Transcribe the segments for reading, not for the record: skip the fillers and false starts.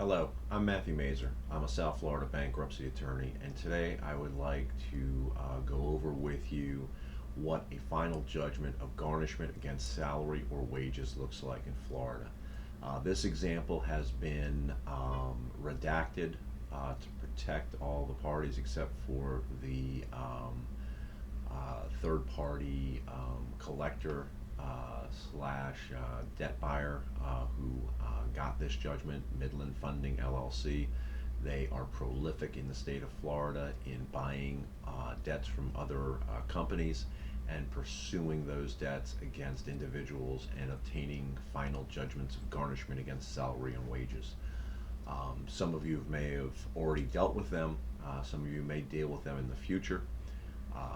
Hello, I'm Matthew Mazur. I'm a South Florida bankruptcy attorney, and today I would like to go over with you what a final judgment of garnishment against salary or wages looks like in Florida. This example has been redacted to protect all the parties except for the third party collector slash debt buyer who got this judgment, Midland Funding LLC. They are prolific in the state of Florida in buying debts from other companies and pursuing those debts against individuals and obtaining final judgments of garnishment against salary and wages. Some of you may have already dealt with them. Some of you may deal with them in the future.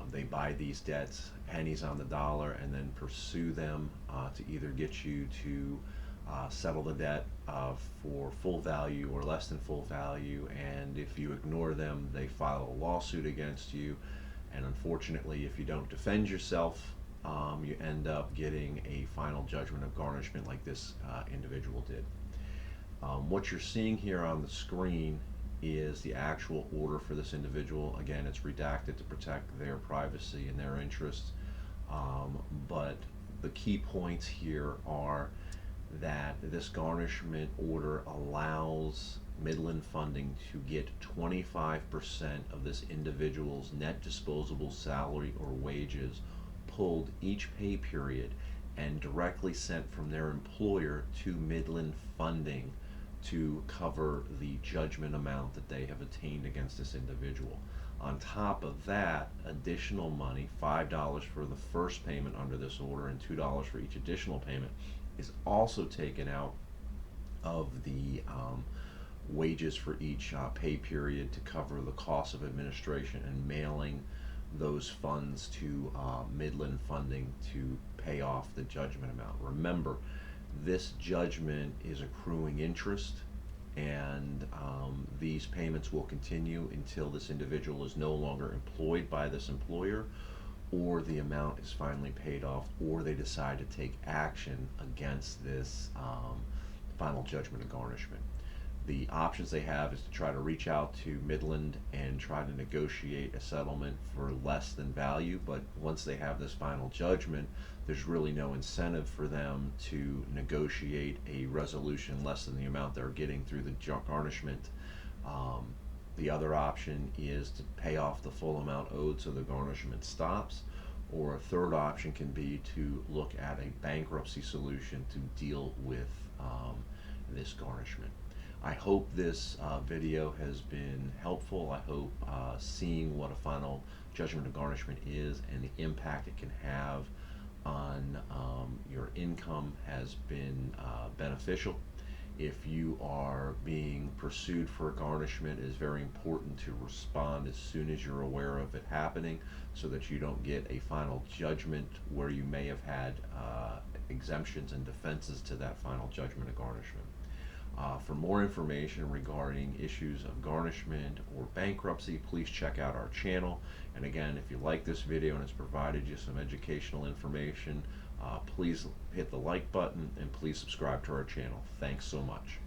They buy these debts pennies on the dollar and then pursue them to either get you to settle the debt for full value or less than full value, and if you ignore them, they file a lawsuit against you, and unfortunately, if you don't defend yourself, you end up getting a final judgment of garnishment like this individual did. What you're seeing here on the screen is the actual order for this individual. Again, it's redacted to protect their privacy and their interests, but the key points here are that this garnishment order allows Midland Funding to get 25% of this individual's net disposable salary or wages pulled each pay period and directly sent from their employer to Midland Funding to cover the judgment amount that they have attained against this individual. On top of that, additional money, $5 for the first payment under this order and $2 for each additional payment, is also taken out of the wages for each pay period to cover the cost of administration and mailing those funds to Midland Funding to pay off the judgment amount. Remember, this judgment is accruing interest, and these payments will continue until this individual is no longer employed by this employer, or the amount is finally paid off, or they decide to take action against this final judgment of garnishment. The options they have is to try to reach out to Midland and try to negotiate a settlement for less than value, but once they have this final judgment, there's really no incentive for them to negotiate a resolution less than the amount they're getting through the garnishment. The other option is to pay off the full amount owed so the garnishment stops, or a third option can be to look at a bankruptcy solution to deal with this garnishment. I hope this video has been helpful. I hope seeing what a final judgment of garnishment is and the impact it can have on your income has been beneficial. If you are being pursued for garnishment, it is very important to respond as soon as you're aware of it happening so that you don't get a final judgment where you may have had exemptions and defenses to that final judgment of garnishment. For more information regarding issues of garnishment or bankruptcy, please check out our channel. And again, if you like this video and it's provided you some educational information, please hit the like button and please subscribe to our channel. Thanks so much.